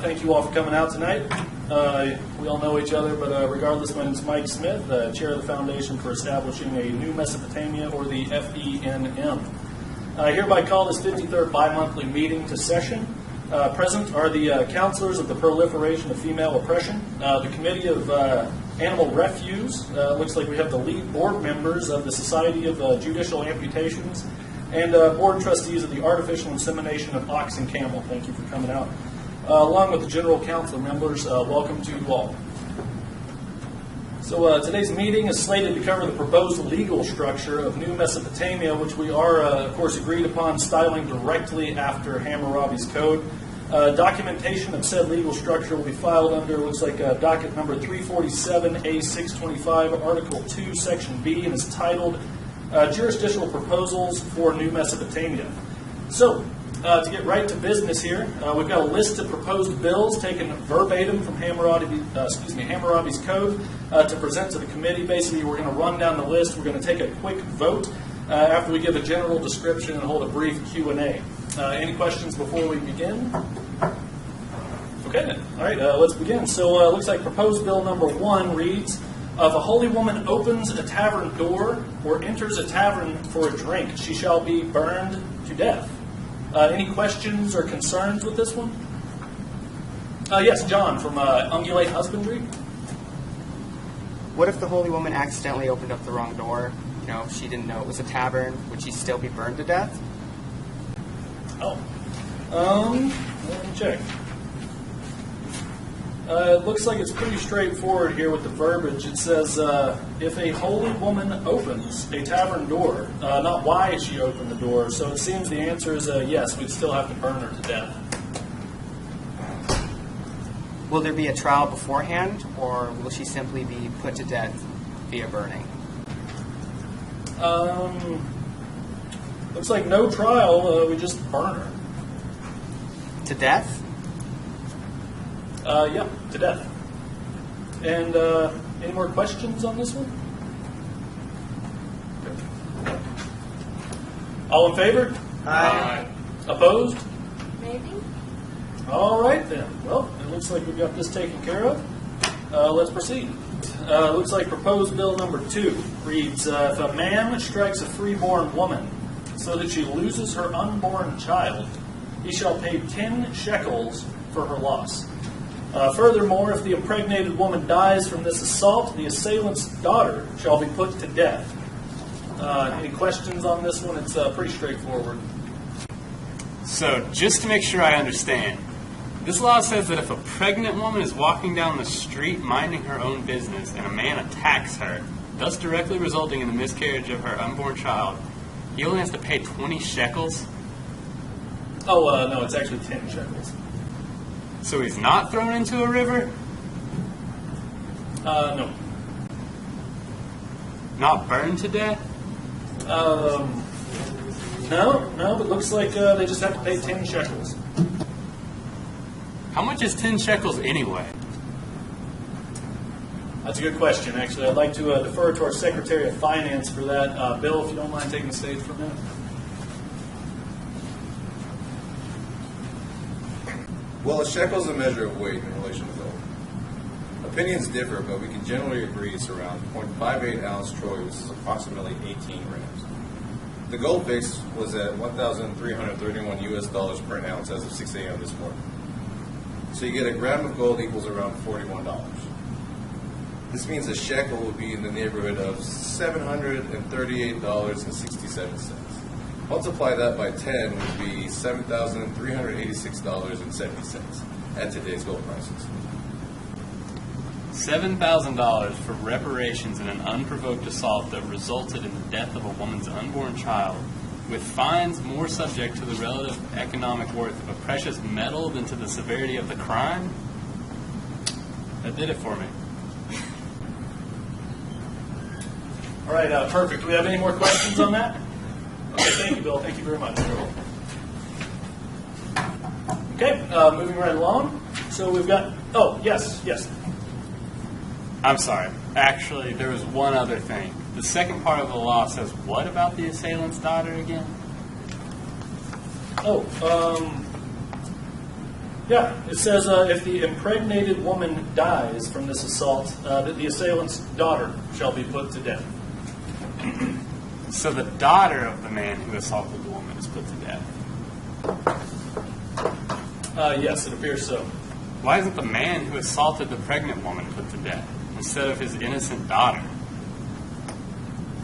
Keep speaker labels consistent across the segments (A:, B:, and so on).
A: Thank you all for coming out tonight. We all know each other, but regardless, my name is Mike Smith, Chair of the Foundation for Establishing a New Mesopotamia, or the FENM. I hereby call this 53rd bi-monthly meeting to session. Present are the counselors of the Proliferation of Female Oppression, the Committee of Animal Refuse. Looks like we have the lead board members of the Society of Judicial Amputations, and board trustees of the Artificial Insemination of Ox and Camel. Thank you for coming out. Along with the general council members, welcome to you all. So today's meeting is slated to cover the proposed legal structure of New Mesopotamia, which we are, of course, agreed upon styling directly after Hammurabi's Code. Documentation of said legal structure will be filed under, looks like docket number 347A625, Article 2, Section B, and is titled Jurisdictional Proposals for New Mesopotamia. So, to get right to business here, we've got a list of proposed bills taken verbatim from Hammurabi's Code to present to the committee. Basically, we're going to run down the list. We're going to take a quick vote after we give a general description and hold a brief Q&A. Any questions before we begin? Okay, then. All right, let's begin. So it looks like proposed bill number 1 reads, if a holy woman opens a tavern door or enters a tavern for a drink, she shall be burned to death. Any questions or concerns with this one? Yes, John from Ungulate Husbandry.
B: What if the holy woman accidentally opened up the wrong door? You know, she didn't know it was a tavern. Would she still be burned to death?
A: Oh. Let me check. It looks like it's pretty straightforward here with the verbiage. It says, if a holy woman opens a tavern door, not why she opened the door. So it seems the answer is yes, we'd still have to burn her to death.
B: Will there be a trial beforehand, or will she simply be put to death via burning?
A: Looks like no trial. We just burn her.
B: To death?
A: Yeah, to death. And any more questions on this one? Okay. All in favor?
B: Aye.
A: Opposed?
C: Maybe.
A: All right, then. Well, it looks like we've got this taken care of. Let's proceed. Looks like proposed bill number 2 reads, if a man strikes a freeborn woman so that she loses her unborn child, he shall pay 10 shekels for her loss. Furthermore, if the impregnated woman dies from this assault, the assailant's daughter shall be put to death. Any questions on this one? It's pretty straightforward.
D: So, just to make sure I understand, this law says that if a pregnant woman is walking down the street minding her own business and a man attacks her, thus directly resulting in the miscarriage of her unborn child, he only has to pay 20 shekels?
A: Oh, no, it's actually 10 shekels.
D: So he's not thrown into a river?
A: No.
D: Not burned to death?
A: No, but looks like they just have to pay 10 shekels.
D: How much is 10 shekels anyway?
A: That's a good question, actually. I'd like to defer to our Secretary of Finance for that. Bill, if you don't mind taking the stage for a minute.
E: Well, a shekel is a measure of weight in relation to gold. Opinions differ, but we can generally agree it's around 0.58 ounce troy, which is approximately 18 grams. The gold fix was at $1,331 US per ounce as of 6 a.m. this morning. So you get a gram of gold equals around $41. This means a shekel would be in the neighborhood of $738.67. Multiply that by 10 would be $7,386.70 at today's gold prices.
D: $7,000 for reparations in an unprovoked assault that resulted in the death of a woman's unborn child, with fines more subject to the relative economic worth of a precious metal than to the severity of the crime? That did it for me.
A: All right, perfect. Do we have any more questions on that? Okay, thank you, Bill. Thank you very much. Okay, moving right along. So we've got, oh, yes.
D: I'm sorry. Actually, there was one other thing. The second part of the law says what about the assailant's daughter again?
A: Yeah, it says if the impregnated woman dies from this assault, that the assailant's daughter shall be put to death.
D: So the daughter of the man who assaulted the woman is put to death.
A: Yes, it appears so.
D: Why isn't the man who assaulted the pregnant woman put to death instead of his innocent daughter?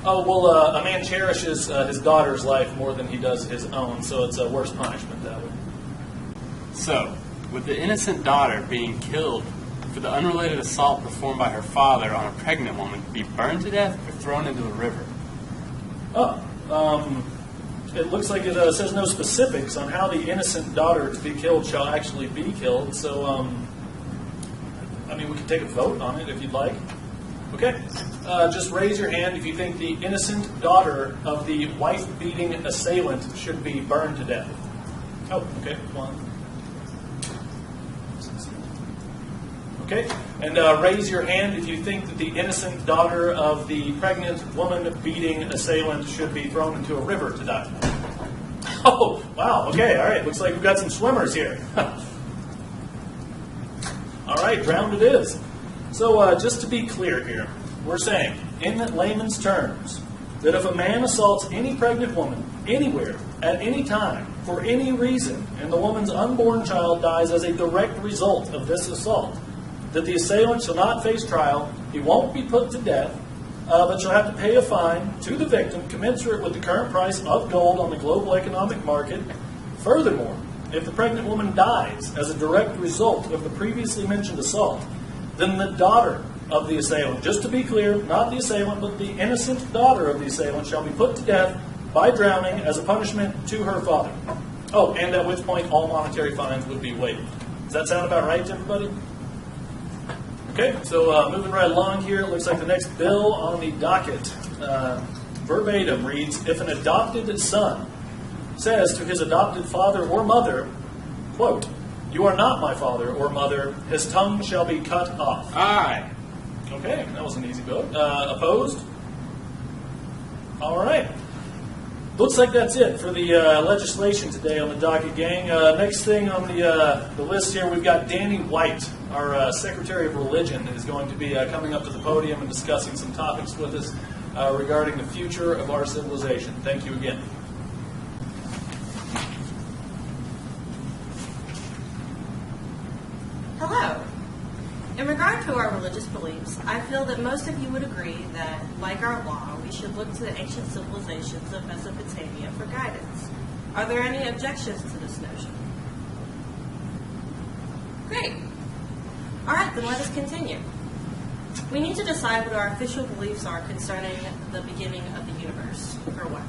A: Oh, well, a man cherishes his daughter's life more than he does his own, so it's a worse punishment that way.
D: So, would the innocent daughter being killed for the unrelated assault performed by her father on a pregnant woman be burned to death or thrown into a river?
A: It looks like it says no specifics on how the innocent daughter to be killed shall actually be killed, so, we can take a vote on it if you'd like. Okay, just raise your hand if you think the innocent daughter of the wife-beating assailant should be burned to death. Oh, okay, come on. Okay, and raise your hand if you think that the innocent daughter of the pregnant woman-beating assailant should be thrown into a river to die. Oh, wow, okay, all right, looks like we've got some swimmers here. All right, drowned it is. So just to be clear here, we're saying, in layman's terms, that if a man assaults any pregnant woman, anywhere, at any time, for any reason, and the woman's unborn child dies as a direct result of this assault, that the assailant shall not face trial, he won't be put to death, but shall have to pay a fine to the victim commensurate with the current price of gold on the global economic market. Furthermore, if the pregnant woman dies as a direct result of the previously mentioned assault, then the daughter of the assailant, just to be clear, not the assailant, but the innocent daughter of the assailant, shall be put to death by drowning as a punishment to her father. Oh, and at which point all monetary fines would be waived. Does that sound about right to everybody? Okay, so moving right along here, it looks like the next bill on the docket, verbatim reads, if an adopted son says to his adopted father or mother, quote, "You are not my father or mother," his tongue shall be cut off.
D: Aye.
A: Okay, that was an easy vote. Opposed? All right. Looks like that's it for the legislation today on the docket, gang. Next thing on the list here, we've got Danny White, our Secretary of Religion, is going to be coming up to the podium and discussing some topics with us regarding the future of our civilization. Thank you again.
C: Hello. In regard to our religious beliefs, I feel that most of you would agree that, like our law, we should look to the ancient civilizations of Mesopotamia for guidance. Are there any objections to this notion? Great. All right, then let us continue. We need to decide what our official beliefs are concerning the beginning of the universe, for one.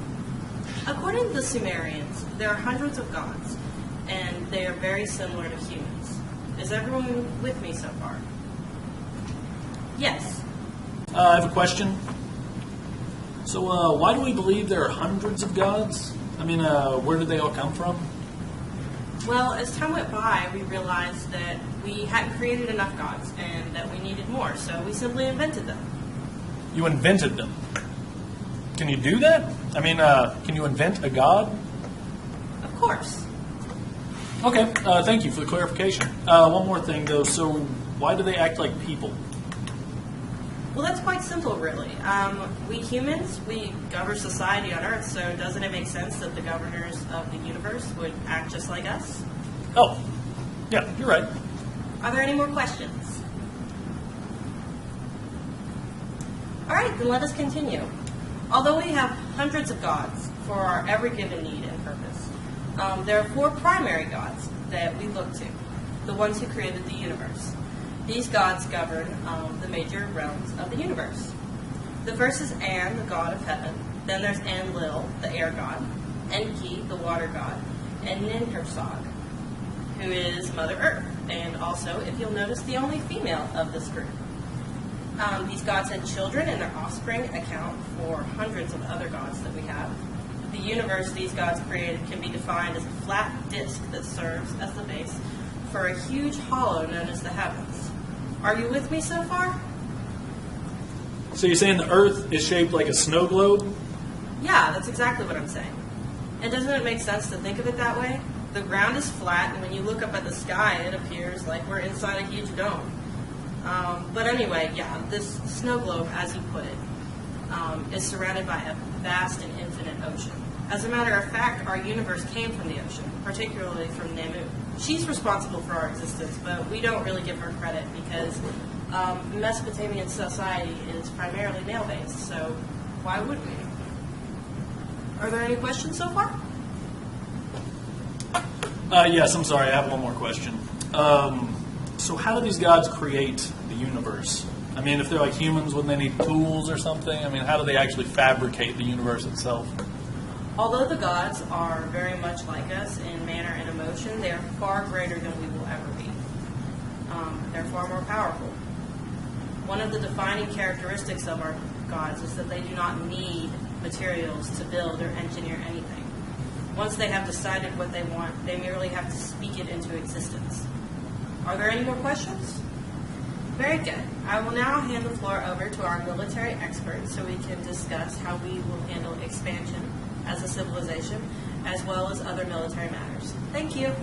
C: According to the Sumerians, there are hundreds of gods, and they are very similar to humans. Is everyone with me so far? Yes.
A: I have a question. So why do we believe there are hundreds of gods? Where did they all come from?
C: Well, as time went by, we realized that we hadn't created enough gods and that we needed more, so we simply invented them.
A: You invented them. Can you do that? Can you invent a god?
C: Of course.
A: Okay, thank you for the clarification. One more thing, though. So why do they act like people?
C: Well, that's quite simple, really. We humans, we govern society on Earth, so doesn't it make sense that the governors of the universe would act just like us?
A: Oh, yeah, you're right.
C: Are there any more questions? All right, then let us continue. Although we have hundreds of gods for our every given need and purpose, there are four primary gods that we look to, the ones who created the universe. These gods govern the major realms of the universe. The first is An, the god of heaven. Then there's Enlil, the air god, Enki, the water god, and Ninhursag, who is Mother Earth, and also, if you'll notice, the only female of this group. These gods had children, and their offspring account for hundreds of other gods that we have. The universe these gods created can be defined as a flat disk that serves as the base for a huge hollow known as the heavens. Are you with me so far?
A: So you're saying the Earth is shaped like a snow globe?
C: Yeah, that's exactly what I'm saying. And doesn't it make sense to think of it that way? The ground is flat, and when you look up at the sky, it appears like we're inside a huge dome. But anyway, yeah, this snow globe, as you put it, is surrounded by a vast and infinite ocean. As a matter of fact, our universe came from the ocean, particularly from Namu. She's responsible for our existence, but we don't really give her credit because Mesopotamian society is primarily male-based, so why would we? Are there any questions so far?
A: Yes, I'm sorry. I have one more question. So how do these gods create the universe? I mean, if they're like humans, wouldn't they need tools or something? I mean, how do they actually fabricate the universe itself?
C: Although the gods are very much like us in manner and emotion, they are far greater than we will ever be. They're far more powerful. One of the defining characteristics of our gods is that they do not need materials to build or engineer anything. Once they have decided what they want, they merely have to speak it into existence. Are there any more questions? Very good. I will now hand the floor over to our military expert so we can discuss how we will handle expansion as a civilization, as well as other military matters. Thank you.